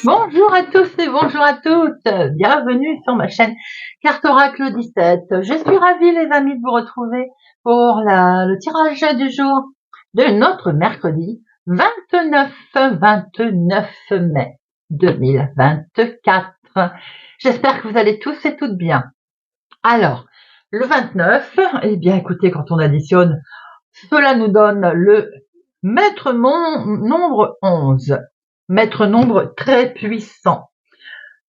Bonjour à tous et bonjour à toutes, bienvenue sur ma chaîne Carte Oracle 17. Je suis ravie les amis de vous retrouver pour le tirage du jour de notre mercredi 29 mai 2024. J'espère que vous allez tous et toutes bien. Alors, le 29, eh bien écoutez, quand on additionne, cela nous donne le maître nombre 11. Maître nombre très puissant.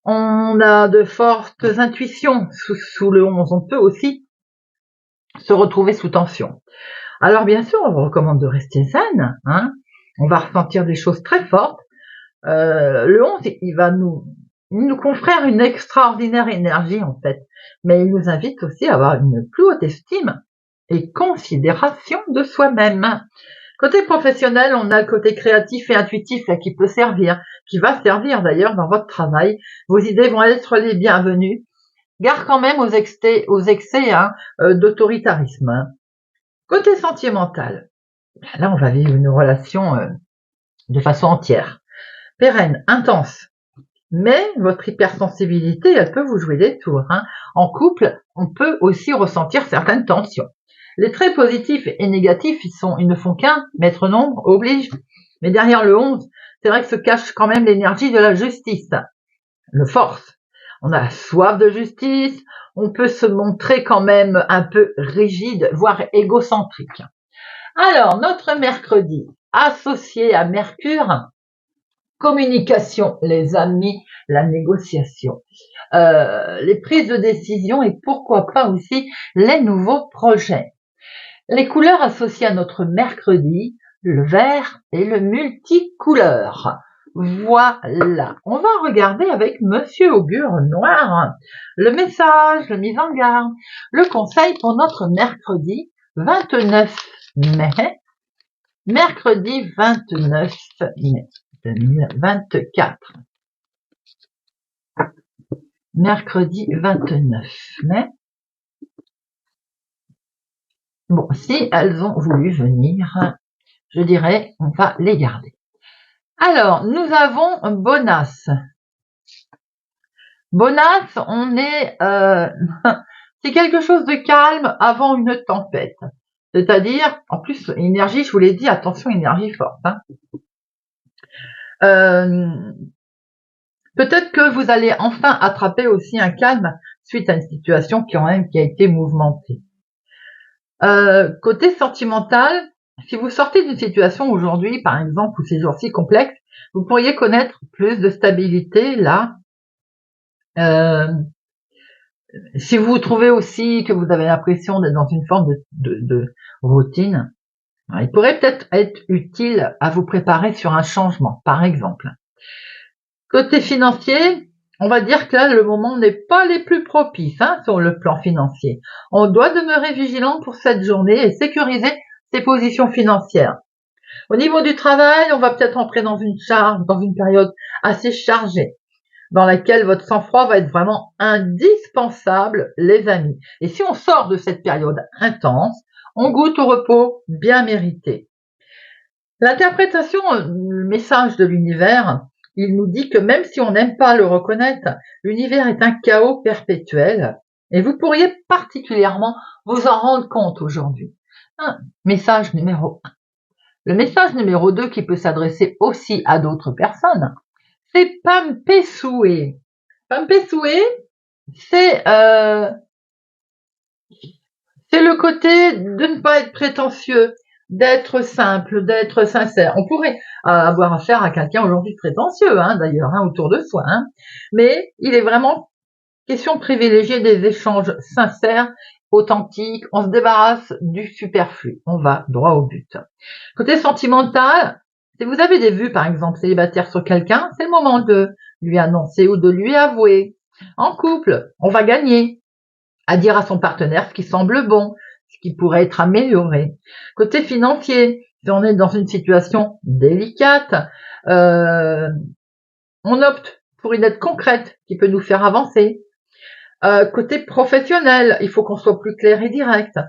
On a de fortes intuitions sous le 11. On peut aussi se retrouver sous tension. Alors bien sûr, on vous recommande de rester zen. On va ressentir des choses très fortes. Le 11, il va nous confère une extraordinaire énergie en fait. Mais il nous invite aussi à avoir une plus haute estime et considération de soi-même. Côté professionnel, on a le côté créatif et intuitif là, qui peut servir, qui va servir d'ailleurs dans votre travail. Vos idées vont être les bienvenues. Gare quand même aux excès d'autoritarisme. Côté sentimental, là on va vivre une relation de façon entière, pérenne, intense. Mais votre hypersensibilité, elle peut vous jouer des tours. En couple, on peut aussi ressentir certaines tensions. Les traits positifs et négatifs, ils ne font qu'un, maître nombre oblige. Mais derrière le 11, c'est vrai que se cache quand même l'énergie de la justice, le force. On a soif de justice, on peut se montrer quand même un peu rigide, voire égocentrique. Alors, notre mercredi, associé à Mercure, communication, les amis, la négociation, les prises de décision et pourquoi pas aussi les nouveaux projets. Les couleurs associées à notre mercredi, le vert et le multicouleur. Voilà, on va regarder avec Monsieur Augure Noir le message, la mise en garde, le conseil pour notre mercredi 29 mai, mercredi 29 mai 2024. Mercredi 29 mai. Bon, si elles ont voulu venir, je dirais, on va les garder. Alors, nous avons Bonas. Bonas, on est... c'est quelque chose de calme avant une tempête. C'est-à-dire, en plus, énergie, je vous l'ai dit, attention, énergie forte. Peut-être que vous allez enfin attraper aussi un calme suite à une situation qui a été mouvementée. Côté sentimental, si vous sortez d'une situation aujourd'hui, par exemple, ou ces jours-ci complexes, vous pourriez connaître plus de stabilité là. Si vous trouvez aussi que vous avez l'impression d'être dans une forme de routine, il pourrait peut-être être utile à vous préparer sur un changement, par exemple. Côté financier, on va dire que là, le moment n'est pas les plus propices sur le plan financier. On doit demeurer vigilant pour cette journée et sécuriser ses positions financières. Au niveau du travail, on va peut-être entrer dans une période assez chargée, dans laquelle votre sang-froid va être vraiment indispensable, les amis. Et si on sort de cette période intense, on goûte au repos bien mérité. L'interprétation, le message de l'univers, il nous dit que même si on n'aime pas le reconnaître, l'univers est un chaos perpétuel et vous pourriez particulièrement vous en rendre compte aujourd'hui. Message numéro 1. Le message numéro 2 qui peut s'adresser aussi à d'autres personnes, c'est Pampesoué. Pampesoué, c'est le côté de ne pas être prétentieux, d'être simple, d'être sincère. On pourrait avoir affaire à quelqu'un aujourd'hui prétentieux, d'ailleurs, autour de soi. Mais il est vraiment question de privilégier des échanges sincères, authentiques. On se débarrasse du superflu. On va droit au but. Côté sentimental, si vous avez des vues, par exemple, célibataires sur quelqu'un, c'est le moment de lui annoncer ou de lui avouer. En couple, on va gagner à dire à son partenaire ce qui semble bon, ce qui pourrait être amélioré. Côté financier, si on est dans une situation délicate, on opte pour une aide concrète qui peut nous faire avancer. Côté professionnel, il faut qu'on soit plus clair et direct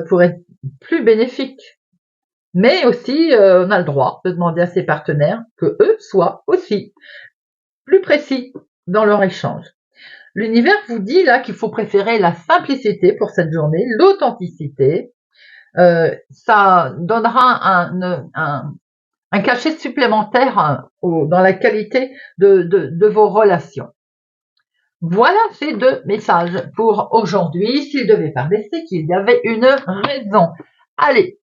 pour être plus bénéfique. Mais aussi, on a le droit de demander à ses partenaires que eux soient aussi plus précis dans leur échange. L'univers vous dit là qu'il faut préférer la simplicité pour cette journée, l'authenticité. Ça donnera un cachet supplémentaire dans la qualité de vos relations. Voilà ces 2 messages pour aujourd'hui. S'il devait parler, c'est qu'il y avait une raison. Allez,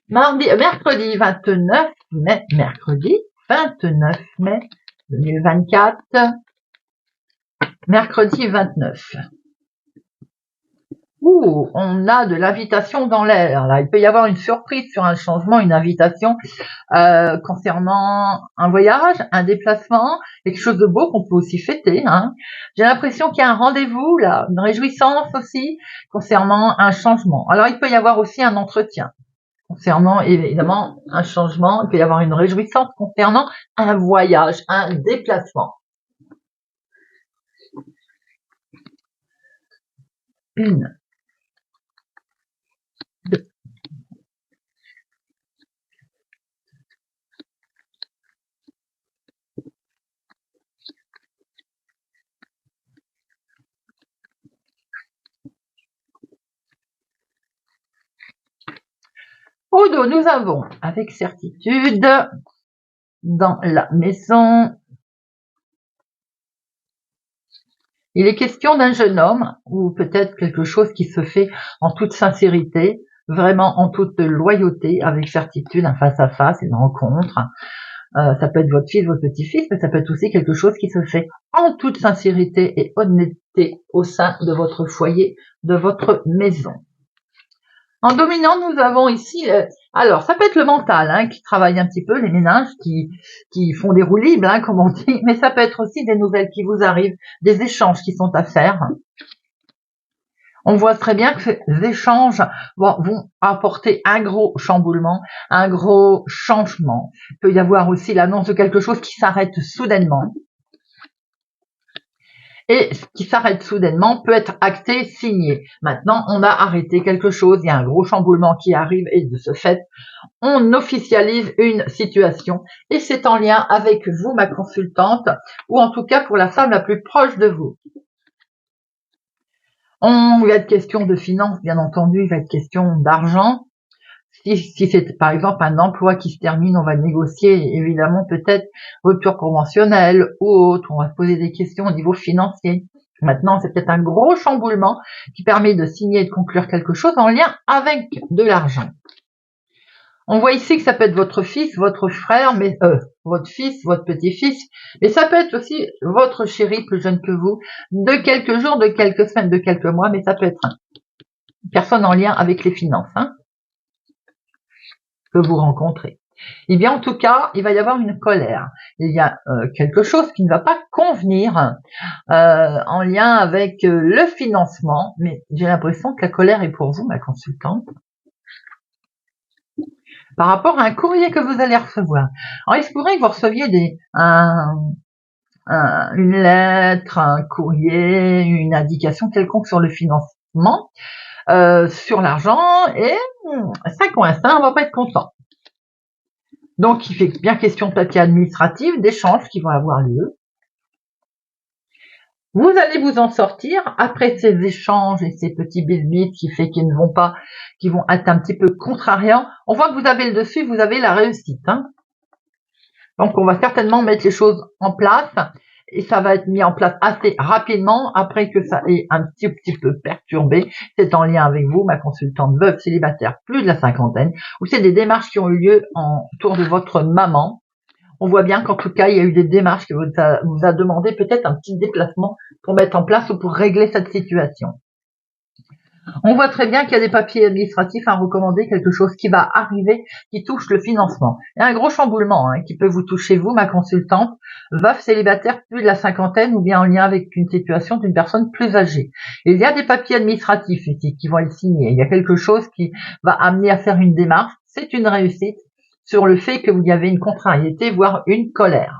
mercredi 29 mai 2024, mercredi 29. On a de l'invitation dans l'air. Là, il peut y avoir une surprise sur un changement, une invitation concernant un voyage, un déplacement, quelque chose de beau qu'on peut aussi fêter. Hein. J'ai l'impression qu'il y a un rendez-vous, là, une réjouissance aussi concernant un changement. Alors, il peut y avoir aussi un entretien concernant évidemment un changement. Il peut y avoir une réjouissance concernant un voyage, un déplacement. Une. Deux. Odo, nous avons avec certitude dans la maison. Il est question d'un jeune homme ou peut-être quelque chose qui se fait en toute sincérité, vraiment en toute loyauté, avec certitude, un face-à-face, une rencontre. Ça peut être votre fils, votre petit-fils, mais ça peut être aussi quelque chose qui se fait en toute sincérité et honnêteté au sein de votre foyer, de votre maison. En dominant, nous avons ici, alors ça peut être le mental hein, qui travaille un petit peu, les ménages qui font des roues libres, hein, comme on dit, mais ça peut être aussi des nouvelles qui vous arrivent, des échanges qui sont à faire. On voit très bien que ces échanges vont apporter un gros chamboulement, un gros changement. Il peut y avoir aussi l'annonce de quelque chose qui s'arrête soudainement. Et ce qui s'arrête soudainement peut être acté, signé. Maintenant, on a arrêté quelque chose, il y a un gros chamboulement qui arrive et de ce fait, on officialise une situation et c'est en lien avec vous, ma consultante, ou en tout cas pour la femme la plus proche de vous. Il va être question de finances, bien entendu, il va être question d'argent. Si c'est par exemple un emploi qui se termine, on va négocier évidemment peut-être rupture conventionnelle ou autre, on va se poser des questions au niveau financier. Maintenant, c'est peut-être un gros chamboulement qui permet de signer et de conclure quelque chose en lien avec de l'argent. On voit ici que ça peut être votre fils, votre frère, mais votre fils, votre petit-fils, mais ça peut être aussi votre chéri plus jeune que vous, de quelques jours, de quelques semaines, de quelques mois, mais ça peut être une personne en lien avec les finances. Hein, que vous rencontrez. Eh bien, en tout cas, il va y avoir une colère. Il y a quelque chose qui ne va pas convenir en lien avec le financement, mais j'ai l'impression que la colère est pour vous, ma consultante, par rapport à un courrier que vous allez recevoir. Alors, il se pourrait que vous receviez une lettre, un courrier, une indication quelconque sur le financement, sur l'argent, et ça coince, on va pas être content. Donc, il fait bien question de papier administratif, d'échanges qui vont avoir lieu. Vous allez vous en sortir après ces échanges et ces petits bisbis qui fait qu'ils ne vont pas, qui vont être un petit peu contrariants. On voit que vous avez le dessus, vous avez la réussite. Hein. Donc, on va certainement mettre les choses en place et ça va être mis en place assez rapidement après que ça ait un petit peu perturbé. C'est en lien avec vous, ma consultante veuve célibataire, plus de la cinquantaine, ou c'est des démarches qui ont eu lieu autour de votre maman. On voit bien qu'en tout cas, il y a eu des démarches qui vous a demandé peut-être un petit déplacement pour mettre en place ou pour régler cette situation. On voit très bien qu'il y a des papiers administratifs à recommander, quelque chose qui va arriver, qui touche le financement. Il y a un gros chamboulement qui peut vous toucher, vous, ma consultante, veuve célibataire plus de la cinquantaine ou bien en lien avec une situation d'une personne plus âgée. Il y a des papiers administratifs ici qui vont être signés. Il y a quelque chose qui va amener à faire une démarche. C'est une réussite sur le fait que vous y avez une contrariété, voire une colère.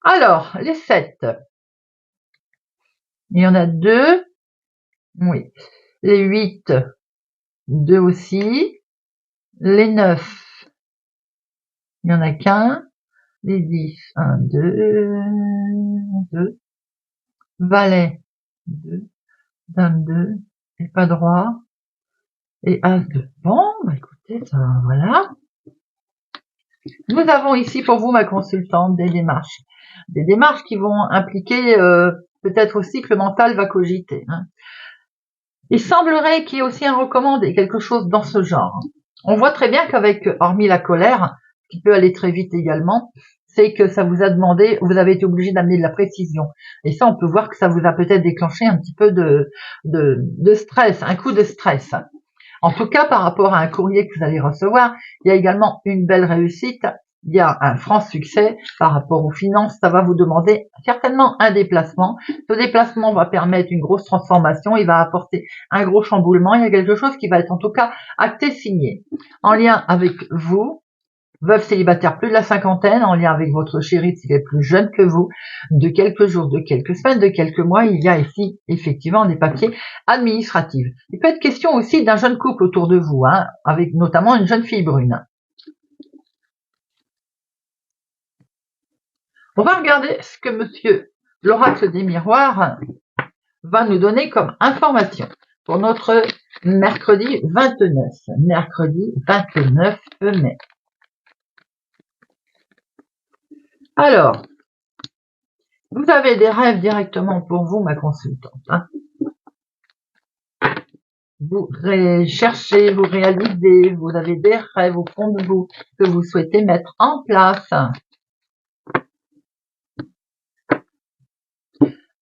Alors, les 7. Il y en a 2. Oui. Les 8, 2 aussi. Les 9, il n'y en a qu'un. les 10, 1, 2, 2, valet, 2, dame 2, et pas droit, et as 2. Bon, bah écoutez, ça, voilà. Nous avons ici pour vous, ma consultante, des démarches qui vont impliquer peut-être aussi que le mental va cogiter. Hein. Il semblerait qu'il y ait aussi un recommandé, quelque chose dans ce genre. On voit très bien qu'avec, hormis la colère, qui peut aller très vite également, c'est que ça vous a demandé, vous avez été obligé d'amener de la précision. Et ça, on peut voir que ça vous a peut-être déclenché un petit peu de stress, un coup de stress. En tout cas, par rapport à un courrier que vous allez recevoir, il y a également une belle réussite. Il y a un franc succès par rapport aux finances. Ça va vous demander certainement un déplacement. Ce déplacement va permettre une grosse transformation. Il va apporter un gros chamboulement. Il y a quelque chose qui va être en tout cas acté, signé. En lien avec vous, veuve célibataire plus de la cinquantaine, en lien avec votre chéri s'il est plus jeune que vous, de quelques jours, de quelques semaines, de quelques mois, il y a ici effectivement des papiers administratifs. Il peut être question aussi d'un jeune couple autour de vous, hein, avec notamment une jeune fille brune. On va regarder ce que monsieur l'oracle des miroirs va nous donner comme information pour notre mercredi 29 mai. Alors, vous avez des rêves directement pour vous, ma consultante. Hein. Vous cherchez, vous réalisez, vous avez des rêves au fond de vous que vous souhaitez mettre en place.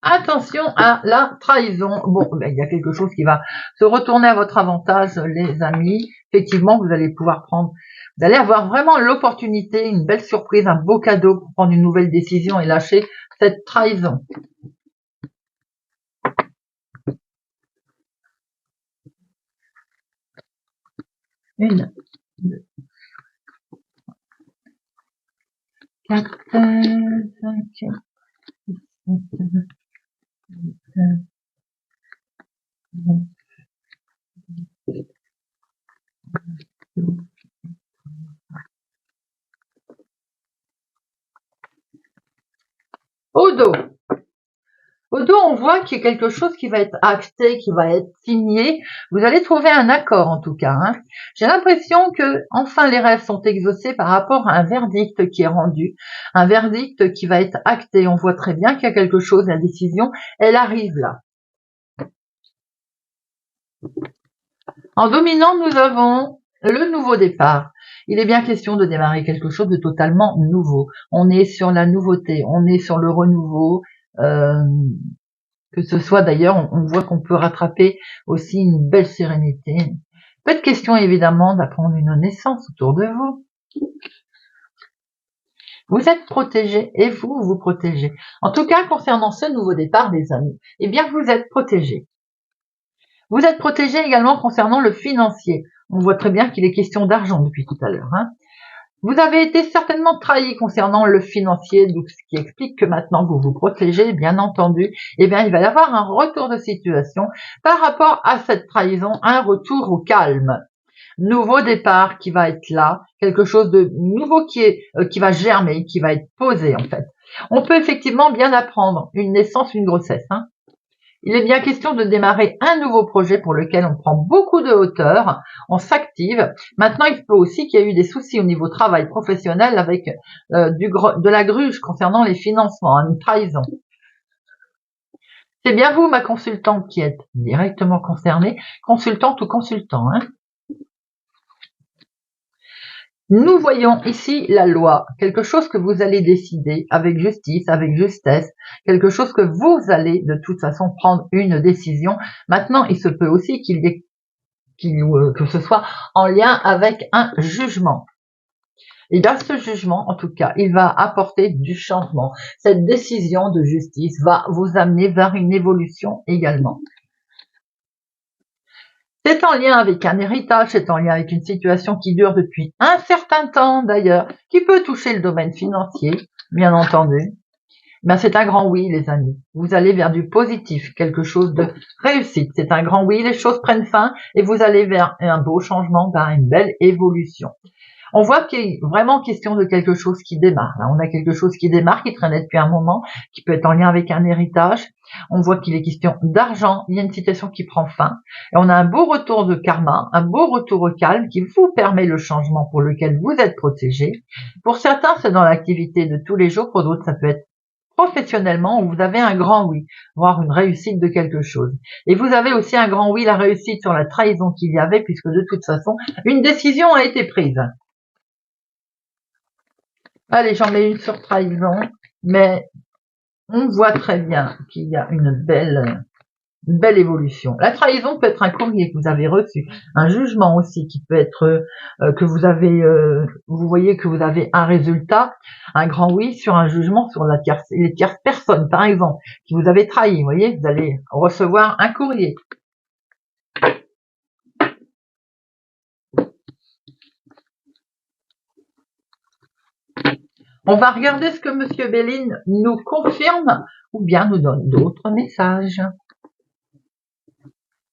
Attention à la trahison. Bon, il y a quelque chose qui va se retourner à votre avantage, les amis. Effectivement, vous allez pouvoir prendre, vous allez avoir vraiment l'opportunité, une belle surprise, un beau cadeau pour prendre une nouvelle décision et lâcher cette trahison. Une, deux, 4, 5, 6, 7, 8, 9, au dos. Au dos, on voit qu'il y a quelque chose qui va être acté, qui va être signé. Vous allez trouver un accord en tout cas. Hein. J'ai l'impression que enfin les rêves sont exaucés par rapport à un verdict qui est rendu, un verdict qui va être acté. On voit très bien qu'il y a quelque chose, la décision, elle arrive là. En dominant, nous avons le nouveau départ. Il est bien question de démarrer quelque chose de totalement nouveau. On est sur la nouveauté, on est sur le renouveau. Que ce soit d'ailleurs, on voit qu'on peut rattraper aussi une belle sérénité. Pas de question évidemment d'apprendre une naissance autour de vous. Vous êtes protégés et vous vous protégez. En tout cas, concernant ce nouveau départ, les amis, eh bien vous êtes protégés. Vous êtes protégés également concernant le financier. On voit très bien qu'il est question d'argent depuis tout à l'heure. Hein. Vous avez été certainement trahi concernant le financier, donc ce qui explique que maintenant vous vous protégez, bien entendu. Eh bien, il va y avoir un retour de situation par rapport à cette trahison, un retour au calme. Nouveau départ qui va être là, quelque chose de nouveau qui va germer, qui va être posé en fait. On peut effectivement bien apprendre une naissance, une grossesse. Hein. Il est bien question de démarrer un nouveau projet pour lequel on prend beaucoup de hauteur, on s'active. Maintenant, il peut aussi qu'il y ait eu des soucis au niveau travail professionnel avec de la gruge concernant les financements, une trahison. C'est bien vous, ma consultante, qui êtes directement concernée, consultante ou consultant. Hein. Nous voyons ici la loi, quelque chose que vous allez décider avec justice, avec justesse, quelque chose que vous allez de toute façon prendre une décision. Maintenant, il se peut aussi qu'il y ait que ce soit en lien avec un jugement. Et dans ce jugement, en tout cas, il va apporter du changement. Cette décision de justice va vous amener vers une évolution également. C'est en lien avec un héritage, c'est en lien avec une situation qui dure depuis un certain temps d'ailleurs, qui peut toucher le domaine financier, bien entendu. Ben, c'est un grand oui, les amis. Vous allez vers du positif, quelque chose de réussite. C'est un grand oui, les choses prennent fin et vous allez vers un beau changement, vers une belle évolution. On voit qu'il est vraiment question de quelque chose qui démarre. Là, on a quelque chose qui démarre, qui traînait depuis un moment, qui peut être en lien avec un héritage. On voit qu'il est question d'argent. Il y a une situation qui prend fin. Et on a un beau retour de karma, un beau retour au calme qui vous permet le changement pour lequel vous êtes protégé. Pour certains, c'est dans l'activité de tous les jours. Pour d'autres, ça peut être professionnellement où vous avez un grand oui, voire une réussite de quelque chose. Et vous avez aussi un grand oui, la réussite sur la trahison qu'il y avait, puisque de toute façon, une décision a été prise. Allez, j'en mets une sur trahison, mais on voit très bien qu'il y a une belle évolution. La trahison peut être un courrier que vous avez reçu, un jugement aussi qui peut être que vous avez, vous voyez que vous avez un résultat, un grand oui sur un jugement sur les tierces personnes, par exemple, qui vous avez trahi. Vous voyez, vous allez recevoir un courrier. On va regarder ce que Monsieur Béline nous confirme ou bien nous donne d'autres messages.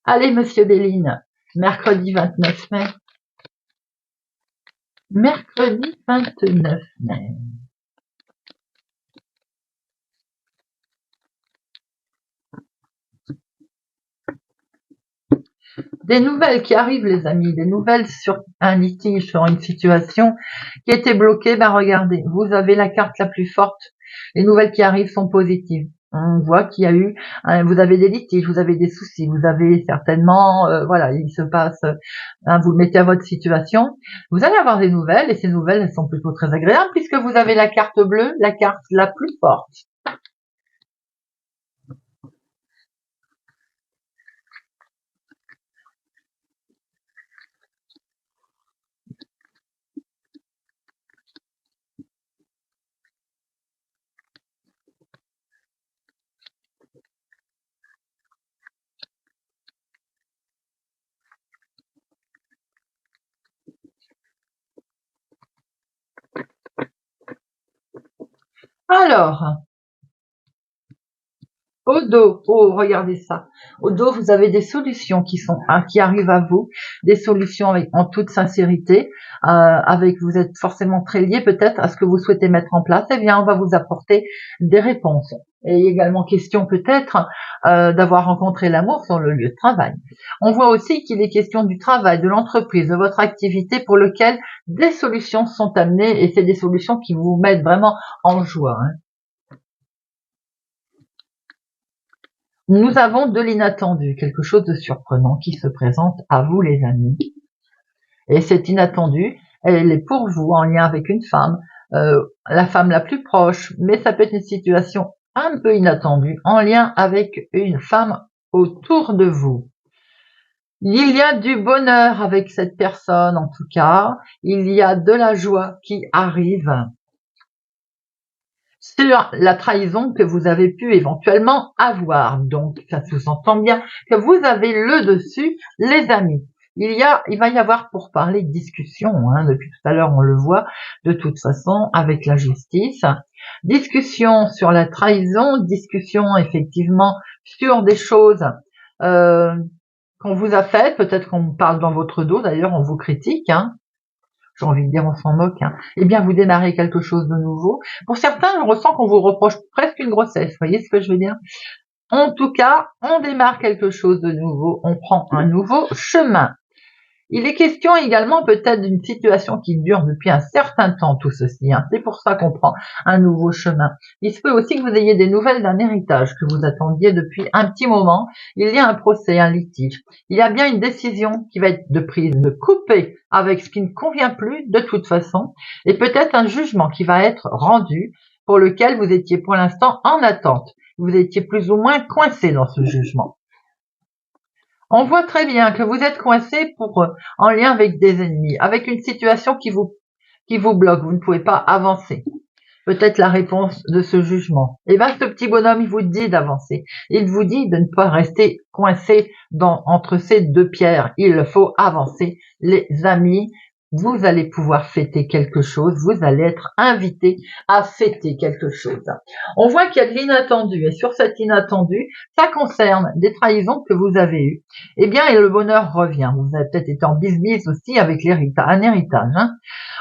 Allez, Monsieur Béline, mercredi 29 mai. Mercredi 29 mai. Des nouvelles qui arrivent, les amis, des nouvelles sur un litige, sur une situation qui était bloquée. Ben regardez, vous avez la carte la plus forte. Les nouvelles qui arrivent sont positives. On voit qu'il y a eu, vous avez des litiges, vous avez des soucis, vous avez certainement, voilà, il se passe, vous le mettez à votre situation. Vous allez avoir des nouvelles et ces nouvelles, elles sont plutôt très agréables puisque vous avez la carte bleue, la carte la plus forte. Alors, au dos, oh regardez ça. Au dos, vous avez des solutions qui arrivent à vous, des solutions en toute sincérité, vous êtes forcément très lié peut-être à ce que vous souhaitez mettre en place. Eh bien, on va vous apporter des réponses. Et également question peut-être d'avoir rencontré l'amour sur le lieu de travail. On voit aussi qu'il est question du travail, de l'entreprise, de votre activité pour lequel des solutions sont amenées et c'est des solutions qui vous mettent vraiment en joie. Nous avons de l'inattendu, quelque chose de surprenant qui se présente à vous les amis. Et cet inattendu, elle est pour vous en lien avec une femme, la femme la plus proche, mais ça peut être une situation un peu inattendue en lien avec une femme autour de vous. Il y a du bonheur avec cette personne en tout cas, il y a de la joie qui arrive sur la trahison que vous avez pu éventuellement avoir. Donc, ça sous-entend bien que vous avez le dessus, les amis. Il va y avoir pour parler de discussion, depuis tout à l'heure on le voit, de toute façon, avec la justice. Discussion sur la trahison, discussion effectivement sur des choses qu'on vous a faites, peut-être qu'on parle dans votre dos, d'ailleurs on vous critique, j'ai envie de dire on s'en moque, eh bien vous démarrez quelque chose de nouveau. Pour certains, je ressens qu'on vous reproche presque une grossesse, vous voyez ce que je veux dire? En tout cas, on démarre quelque chose de nouveau, on prend un nouveau chemin. Il est question également peut-être d'une situation qui dure depuis un certain temps, tout ceci. C'est pour ça qu'on prend un nouveau chemin. Il se peut aussi que vous ayez des nouvelles d'un héritage que vous attendiez depuis un petit moment. Il y a un procès, un litige. Il y a bien une décision qui va être de prise, de couper avec ce qui ne convient plus de toute façon. Et peut-être un jugement qui va être rendu pour lequel vous étiez pour l'instant en attente. Vous étiez plus ou moins coincé dans ce jugement. On voit très bien que vous êtes coincé en lien avec des ennemis, avec une situation qui vous bloque, vous ne pouvez pas avancer. Peut-être la réponse de ce jugement. Et bien, ce petit bonhomme, il vous dit d'avancer. Il vous dit de ne pas rester coincé entre ces deux pierres. Il faut avancer, les amis. vous allez pouvoir fêter quelque chose, vous allez être invité à fêter quelque chose. On voit qu'il y a de l'inattendu, et sur cet inattendu, ça concerne des trahisons que vous avez eues. Eh bien, et le bonheur revient. Vous avez peut-être été en bisbise aussi avec un héritage.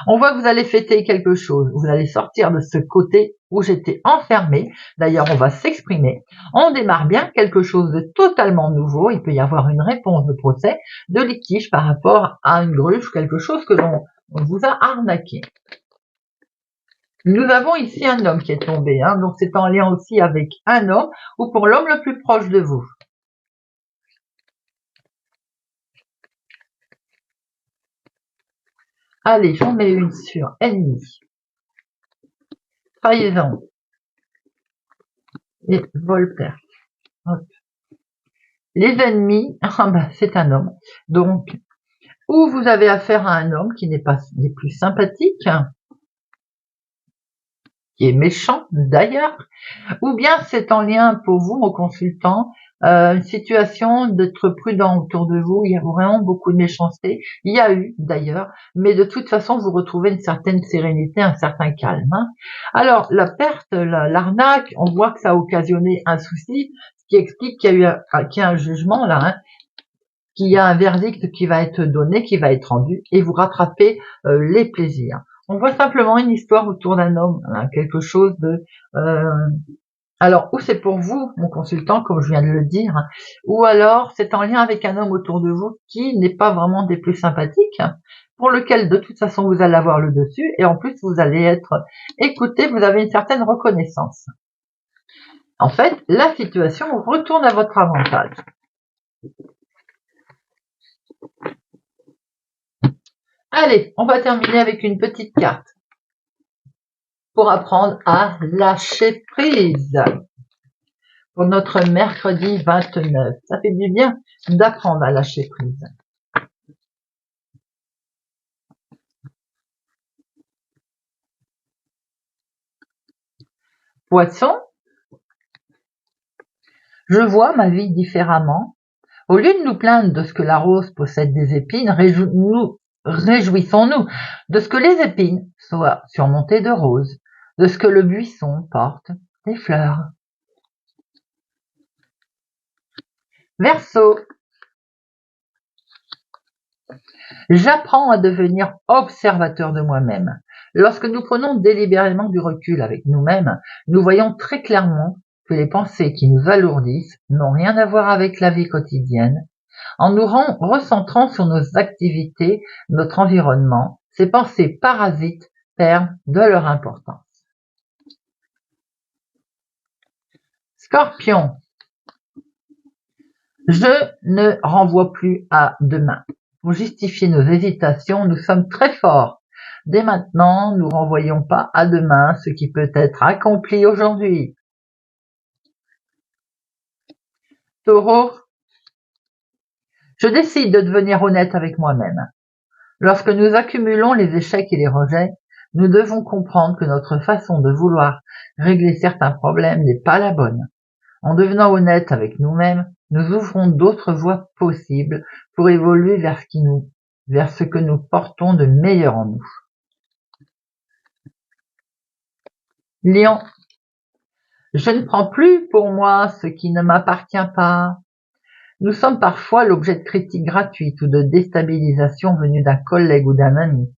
On voit que vous allez fêter quelque chose, vous allez sortir de ce côté où j'étais enfermée. D'ailleurs, on va s'exprimer. On démarre bien quelque chose de totalement nouveau. Il peut y avoir une réponse de procès, de litige par rapport à une gruge, quelque chose que l'on vous a arnaqué. Nous avons ici un homme qui est tombé, donc c'est en lien aussi avec un homme ou pour l'homme le plus proche de vous. Allez, j'en mets une sur ennemi, trahison et Voltaire. Hop. Les ennemis, c'est un homme. Donc, ou vous avez affaire à un homme qui n'est pas des plus sympathiques, qui est méchant d'ailleurs, ou bien c'est en lien pour vous, mon consultant, une situation d'être prudent autour de vous. Il y a vraiment beaucoup de méchanceté, il y a eu d'ailleurs, mais de toute façon vous retrouvez une certaine sérénité, un certain calme. Alors la perte, l'arnaque, on voit que ça a occasionné un souci, ce qui explique qu'il y a un jugement là, qu'il y a un verdict qui va être donné, qui va être rendu, et vous rattrapez les plaisirs. On voit simplement une histoire autour d'un homme, quelque chose de... alors, ou c'est pour vous, mon consultant, comme je viens de le dire, ou alors c'est en lien avec un homme autour de vous qui n'est pas vraiment des plus sympathiques, pour lequel de toute façon vous allez avoir le dessus, et en plus vous allez être écouté, vous avez une certaine reconnaissance. En fait, la situation retourne à votre avantage. Allez, on va terminer avec une petite carte pour apprendre à lâcher prise. Pour notre mercredi 29, ça fait du bien d'apprendre à lâcher prise. Poisson, je vois ma vie différemment. Au lieu de nous plaindre de ce que la rose possède des épines, réjouissons-nous de ce que les épines soient surmontées de roses, de ce que le buisson porte des fleurs. Verseau, j'apprends à devenir observateur de moi-même. Lorsque nous prenons délibérément du recul avec nous-mêmes, nous voyons très clairement que les pensées qui nous alourdissent n'ont rien à voir avec la vie quotidienne. En nous recentrant sur nos activités, notre environnement, ces pensées parasites perdent de leur importance. Scorpion, je ne renvoie plus à demain. Pour justifier nos hésitations, nous sommes très forts. Dès maintenant, nous renvoyons pas à demain ce qui peut être accompli aujourd'hui. Taureau, je décide de devenir honnête avec moi-même. Lorsque nous accumulons les échecs et les rejets, nous devons comprendre que notre façon de vouloir régler certains problèmes n'est pas la bonne. En devenant honnête avec nous-mêmes, nous ouvrons d'autres voies possibles pour évoluer vers ce que nous portons de meilleur en nous. Lion, je ne prends plus pour moi ce qui ne m'appartient pas. Nous sommes parfois l'objet de critiques gratuites ou de déstabilisation venues d'un collègue ou d'un ami.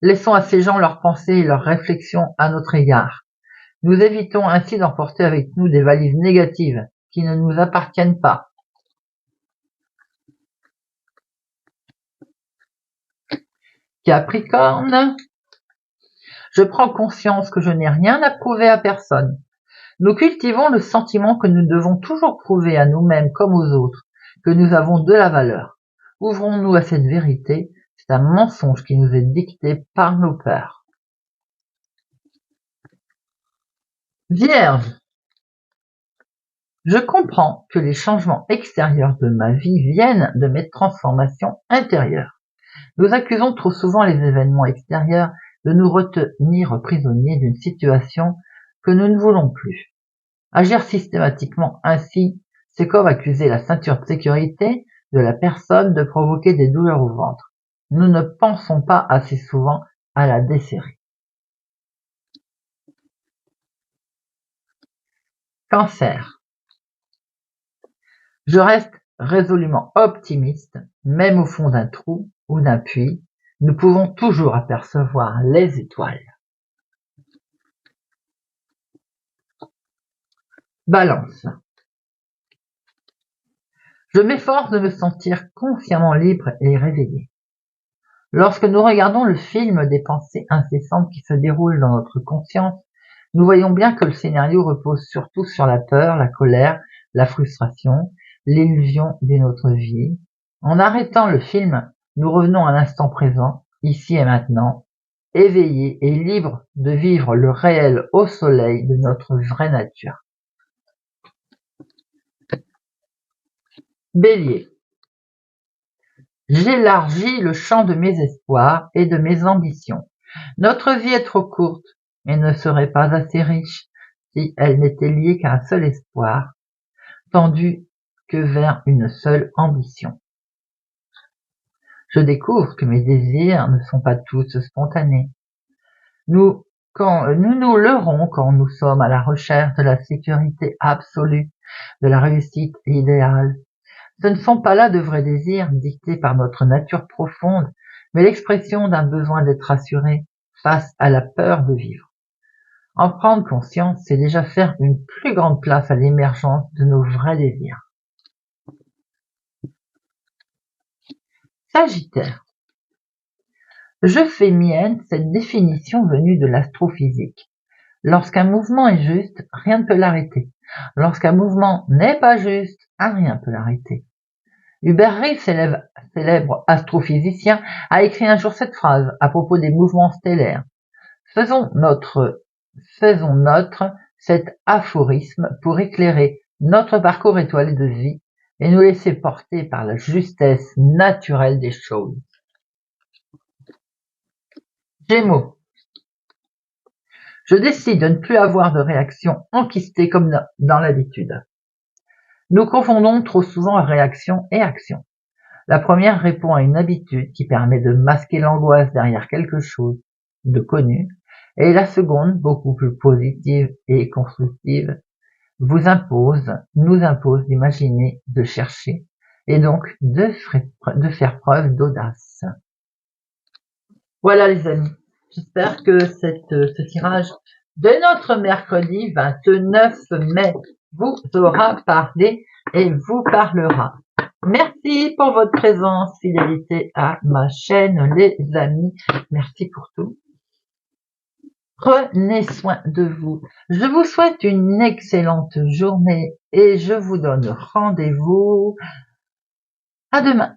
Laissons à ces gens leurs pensées et leurs réflexions à notre égard. Nous évitons ainsi d'emporter avec nous des valises négatives qui ne nous appartiennent pas. Capricorne, je prends conscience que je n'ai rien à prouver à personne. Nous cultivons le sentiment que nous devons toujours prouver à nous-mêmes comme aux autres que nous avons de la valeur. Ouvrons-nous à cette vérité, c'est un mensonge qui nous est dicté par nos peurs. Vierge, je comprends que les changements extérieurs de ma vie viennent de mes transformations intérieures. Nous accusons trop souvent les événements extérieurs de nous retenir prisonniers d'une situation que nous ne voulons plus. Agir systématiquement ainsi, c'est comme accuser la ceinture de sécurité de la personne de provoquer des douleurs au ventre. nous ne pensons pas assez souvent à la desserrer. Cancer. Je reste résolument optimiste, même au fond d'un trou ou d'un puits, nous pouvons toujours apercevoir les étoiles. Balance. Je m'efforce de me sentir consciemment libre et réveillé. Lorsque nous regardons le film des pensées incessantes qui se déroulent dans notre conscience, nous voyons bien que le scénario repose surtout sur la peur, la colère, la frustration, l'illusion d'une autre vie. En arrêtant le film, nous revenons à l'instant présent, ici et maintenant, éveillés et libres de vivre le réel au soleil de notre vraie nature. Bélier. J'élargis le champ de mes espoirs et de mes ambitions. Notre vie est trop courte et ne serait pas assez riche si elle n'était liée qu'à un seul espoir, tendu que vers une seule ambition. Je découvre que mes désirs ne sont pas tous spontanés. Nous nous leurrons quand nous sommes à la recherche de la sécurité absolue, de la réussite idéale. Ce ne sont pas là de vrais désirs dictés par notre nature profonde, mais l'expression d'un besoin d'être assuré face à la peur de vivre. En prendre conscience, c'est déjà faire une plus grande place à l'émergence de nos vrais désirs. Sagittaire. Je fais mienne cette définition venue de l'astrophysique. Lorsqu'un mouvement est juste, rien ne peut l'arrêter. Lorsqu'un mouvement n'est pas juste, rien ne peut l'arrêter. Hubert Reeves, célèbre astrophysicien, a écrit un jour cette phrase à propos des mouvements stellaires. Faisons notre cet aphorisme pour éclairer notre parcours étoilé de vie et nous laisser porter par la justesse naturelle des choses. Gémeaux. Je décide de ne plus avoir de réaction enquistée comme dans l'habitude. Nous confondons trop souvent réaction et action. La première répond à une habitude qui permet de masquer l'angoisse derrière quelque chose de connu, et la seconde, beaucoup plus positive et constructive, nous impose d'imaginer, de chercher, et donc de faire preuve d'audace. Voilà les amis, j'espère que ce tirage de notre mercredi 29 mai vous aura parlé et vous parlera. Merci pour votre présence, fidélité à ma chaîne les amis, merci pour tout. Prenez soin de vous. Je vous souhaite une excellente journée et je vous donne rendez-vous à demain.